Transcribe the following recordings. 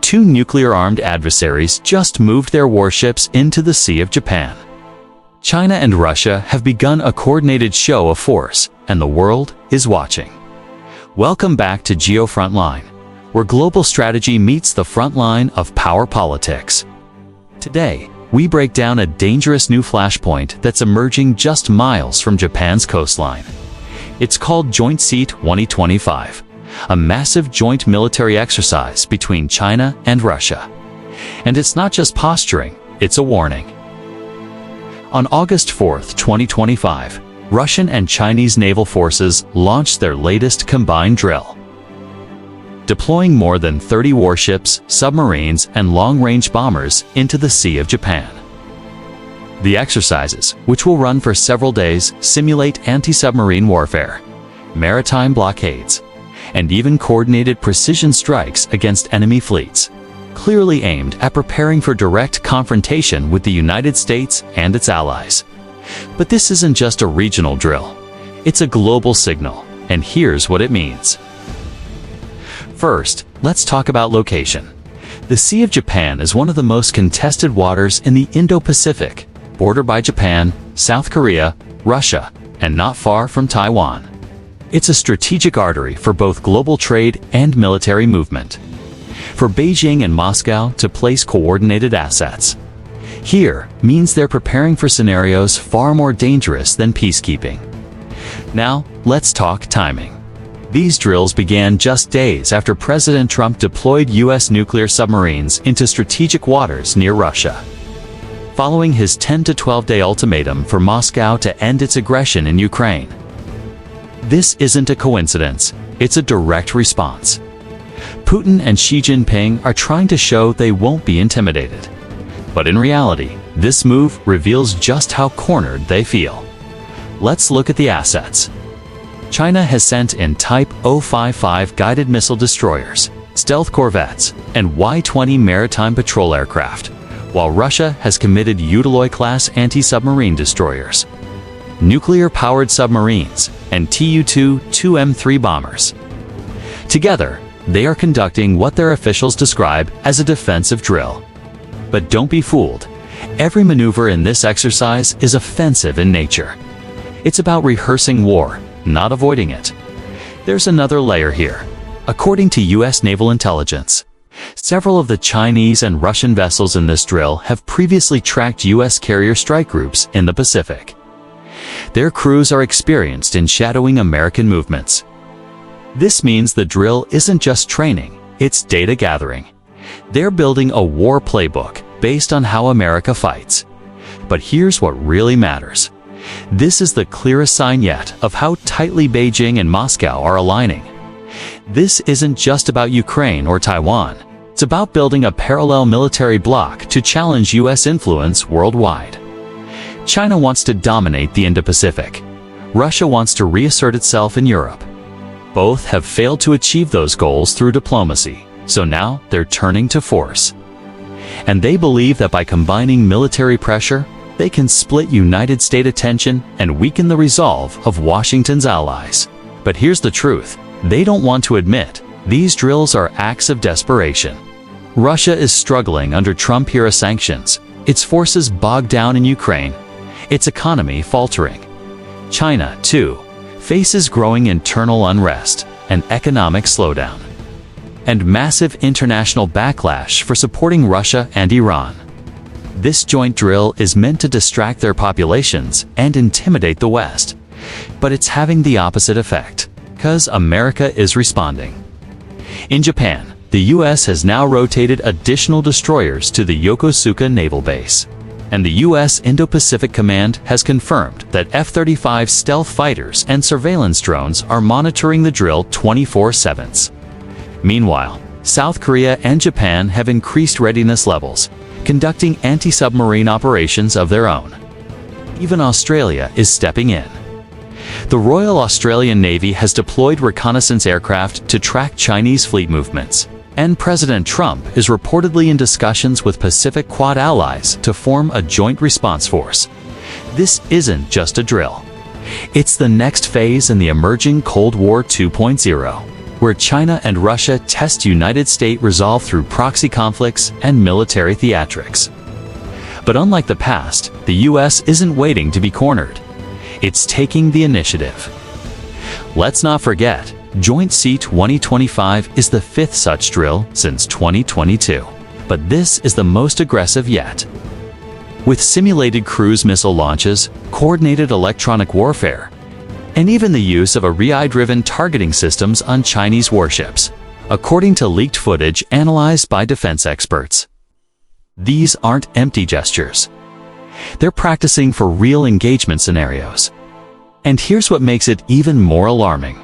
two nuclear-armed adversaries just moved their warships into the Sea of Japan. China and Russia have begun a coordinated show of force, and the world is watching. Welcome back to Geo Frontline, where global strategy meets the front line of power politics. Today, we break down a dangerous new flashpoint that's emerging just miles from Japan's coastline. It's called Joint Sea 2025, a massive joint military exercise between China and Russia. And it's not just posturing, it's a warning. On August 4, 2025, Russian and Chinese naval forces launched their latest combined drill, deploying more than 30 warships, submarines, and long-range bombers into the Sea of Japan. The exercises, which will run for several days, simulate anti-submarine warfare, maritime blockades, and even coordinated precision strikes against enemy fleets, clearly aimed at preparing for direct confrontation with the United States and its allies. But this isn't just a regional drill. It's a global signal, and here's what it means. First, let's talk about location. The Sea of Japan is one of the most contested waters in the Indo-Pacific, bordered by Japan, South Korea, Russia, and not far from Taiwan. It's a strategic artery for both global trade and military movement, for Beijing and Moscow to place coordinated assets. Here means they're preparing for scenarios far more dangerous than peacekeeping. Now, let's talk timing. These drills began just days after President Trump deployed U.S. nuclear submarines into strategic waters near Russia, following his 10 to 12-day ultimatum for Moscow to end its aggression in Ukraine. This isn't a coincidence, it's a direct response. Putin and Xi Jinping are trying to show they won't be intimidated. But in reality, this move reveals just how cornered they feel. Let's look at the assets. China has sent in Type 055 guided missile destroyers, stealth corvettes, and Y-20 maritime patrol aircraft, while Russia has committed Udaloy-class anti-submarine destroyers, nuclear-powered submarines, and Tu-2 2M3 bombers. Together, they are conducting what their officials describe as a defensive drill. But don't be fooled. Every maneuver in this exercise is offensive in nature. It's about rehearsing war, not avoiding it. There's another layer here. According to U.S. naval intelligence, several of the Chinese and Russian vessels in this drill have previously tracked U.S. carrier strike groups in the Pacific. Their crews are experienced in shadowing American movements. This means the drill isn't just training, it's data gathering. They're building a war playbook based on how America fights. But here's what really matters. This is the clearest sign yet of how tightly Beijing and Moscow are aligning. This isn't just about Ukraine or Taiwan. It's about building a parallel military bloc to challenge U.S. influence worldwide. China wants to dominate the Indo-Pacific. Russia wants to reassert itself in Europe. Both have failed to achieve those goals through diplomacy. So now they're turning to force. And they believe that by combining military pressure, they can split United States attention and weaken the resolve of Washington's allies. But here's the truth. They don't want to admit these drills are acts of desperation. Russia is struggling under Trump-era sanctions, its forces bogged down in Ukraine, its economy faltering. China, too, faces growing internal unrest and economic slowdown, and massive international backlash for supporting Russia and Iran. This joint drill is meant to distract their populations and intimidate the West. But it's having the opposite effect, because America is responding. In Japan, the U.S. has now rotated additional destroyers to the Yokosuka naval base. And the U.S. Indo-Pacific Command has confirmed that F-35 stealth fighters and surveillance drones are monitoring the drill 24/7. Meanwhile, South Korea and Japan have increased readiness levels, conducting anti-submarine operations of their own. Even Australia is stepping in. The Royal Australian Navy has deployed reconnaissance aircraft to track Chinese fleet movements, and President Trump is reportedly in discussions with Pacific Quad allies to form a joint response force. This isn't just a drill. It's the next phase in the emerging Cold War 2.0. where China and Russia test United States resolve through proxy conflicts and military theatrics. But unlike the past, the US isn't waiting to be cornered. It's taking the initiative. Let's not forget, Joint Sea 2025 is the 5th such drill since 2022. But this is the most aggressive yet. With simulated cruise missile launches, coordinated electronic warfare, and even the use of AI-driven targeting systems on Chinese warships, according to leaked footage analyzed by defense experts. These aren't empty gestures. They're practicing for real engagement scenarios. And here's what makes it even more alarming.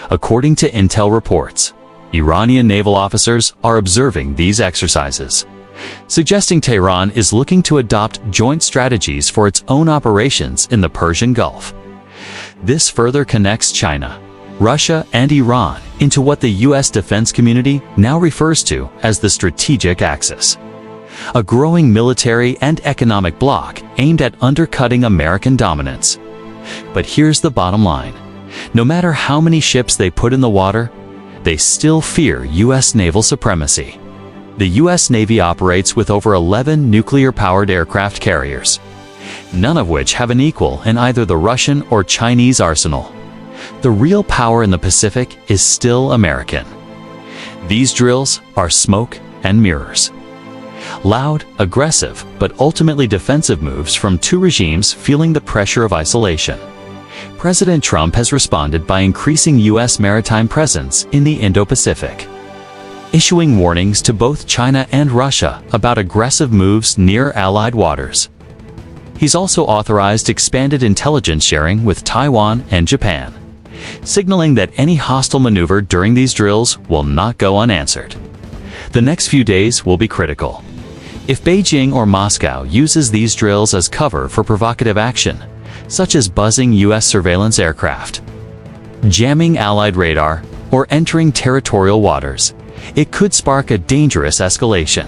According to intel reports, Iranian naval officers are observing these exercises, suggesting Tehran is looking to adopt joint strategies for its own operations in the Persian Gulf. This further connects China, Russia, and Iran into what the U.S. defense community now refers to as the strategic axis, a growing military and economic bloc aimed at undercutting American dominance. But here's the bottom line. No matter how many ships they put in the water, they still fear U.S. naval supremacy. The U.S. Navy operates with over 11 nuclear-powered aircraft carriers, none of which have an equal in either the Russian or Chinese arsenal. The real power in the Pacific is still American. These drills are smoke and mirrors. Loud, aggressive, but ultimately defensive moves from two regimes feeling the pressure of isolation. President Trump has responded by increasing U.S. maritime presence in the Indo-Pacific, issuing warnings to both China and Russia about aggressive moves near Allied waters. He's also authorized expanded intelligence sharing with Taiwan and Japan, signaling that any hostile maneuver during these drills will not go unanswered. The next few days will be critical. If Beijing or Moscow uses these drills as cover for provocative action, such as buzzing U.S. surveillance aircraft, jamming Allied radar, or entering territorial waters, it could spark a dangerous escalation.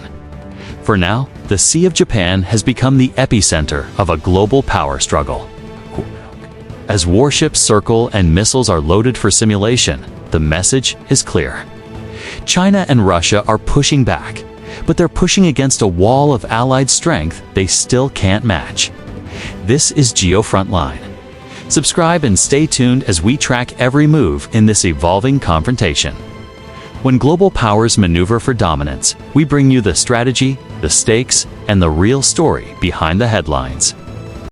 For now, the Sea of Japan has become the epicenter of a global power struggle. As warships circle and missiles are loaded for simulation, the message is clear. China and Russia are pushing back, but they're pushing against a wall of Allied strength they still can't match. This is GeoFrontline. Subscribe and stay tuned as we track every move in this evolving confrontation. When global powers maneuver for dominance, we bring you the strategy, the stakes, and the real story behind the headlines.